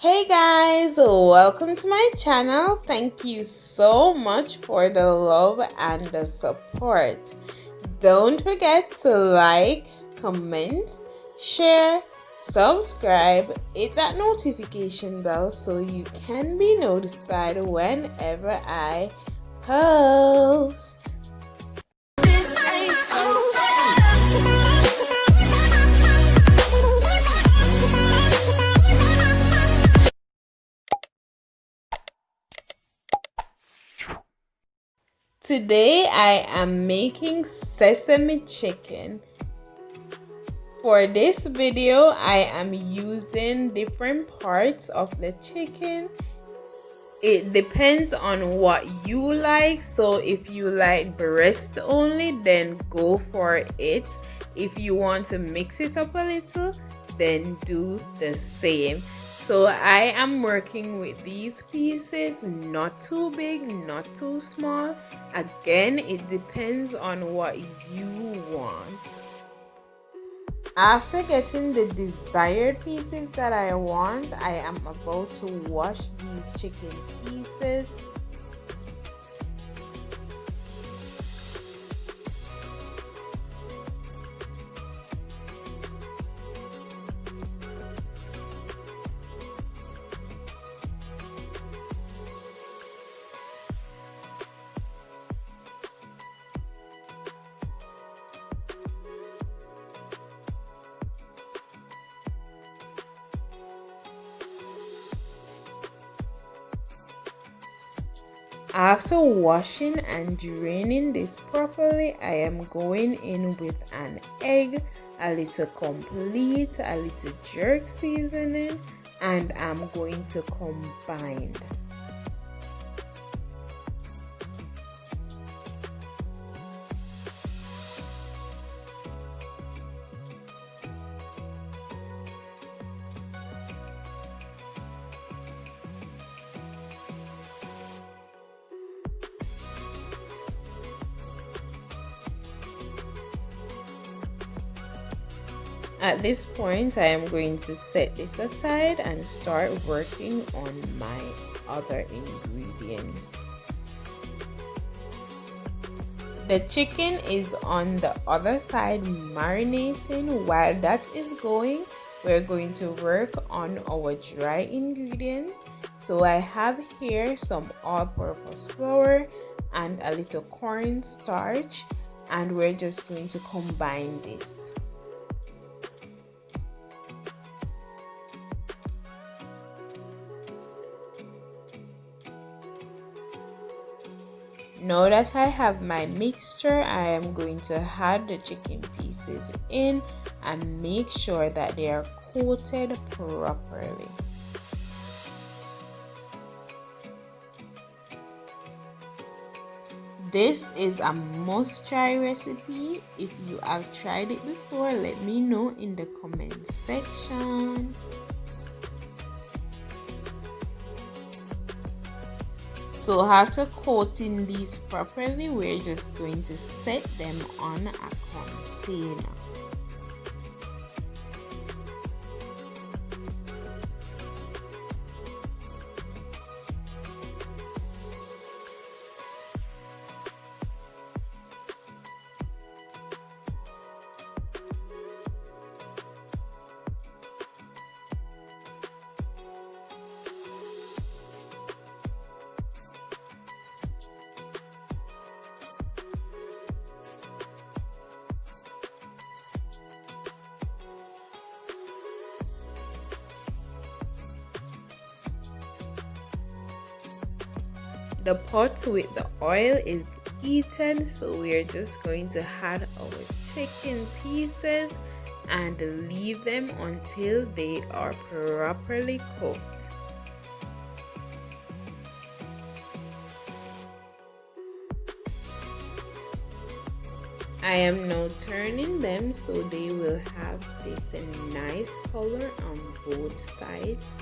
Hey guys, welcome to my channel. Thank you so much for the love and the support. Don't forget to like, comment, share, subscribe, hit that notification bell so you can be notified whenever I post. Today I am making sesame chicken. For this video, I am using different parts of the chicken. It depends on what you like. So if you like breast only, then go for it. If you want to mix it up a little, then do the same. So I am working with these pieces, not too big, not too small. Again, it depends on what you want. After getting the desired pieces that I want, I am about to wash these chicken pieces. After washing and draining this properly, I am going in with an egg, a little complete, a little jerk seasoning, and I'm going to combine. At this point, I am going to set this aside and start working on my other ingredients. The chicken is on the other side marinating. While that is going, we're going to work on our dry ingredients. So I have here some all-purpose flour and a little cornstarch, and we're just going to combine this. Now that I have my mixture, I am going to add the chicken pieces in and make sure that they are coated properly. This is a must-try recipe. If you have tried it before, let me know in the comment section. So after coating these properly, we're just going to set them on a container. The pot with the oil is heated, so we're just going to add our chicken pieces and leave them until they are properly cooked. I am now turning them so they will have this nice color on both sides.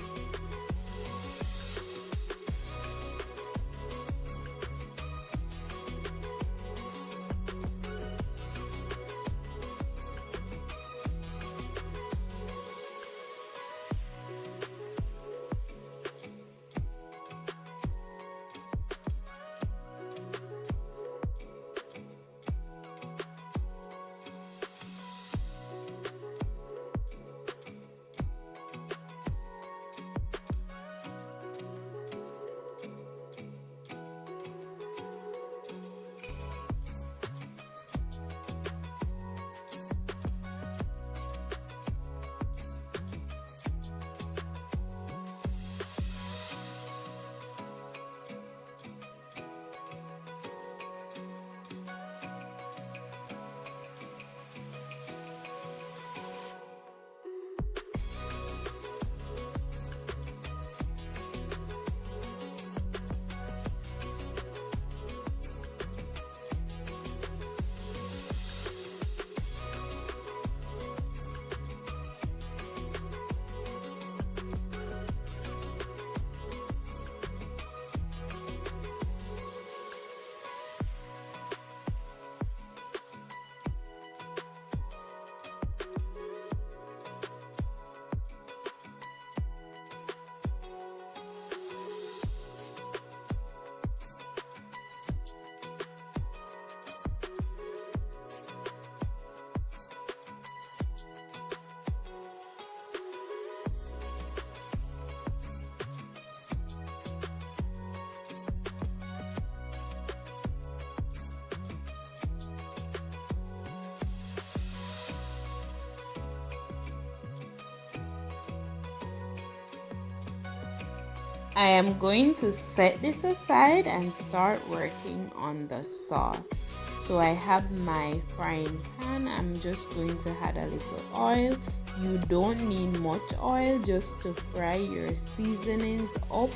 I am going to set this aside and start working on the sauce. So I have my frying pan. I'm just going to add a little oil. You don't need much oil, just to fry your seasonings up.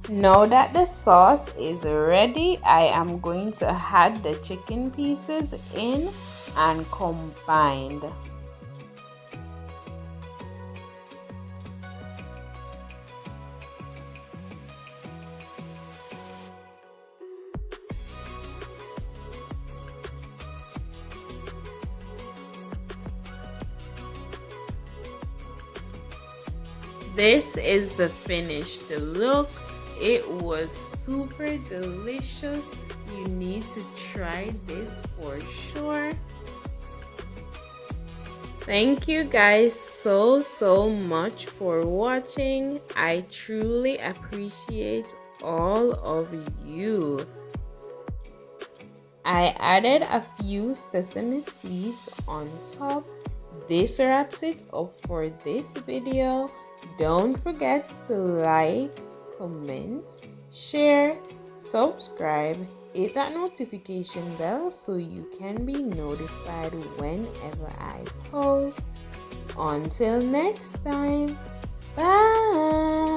Now that the sauce is ready, I am going to add the chicken pieces in and combine. This is the finished look. It was super delicious. You need to try this for sure. Thank you guys so much for watching. I truly appreciate all of you. I added a few sesame seeds on top. This wraps it up for this video. Don't forget to like, comment, share, subscribe, hit that notification bell so you can be notified whenever I post. Until next time, bye!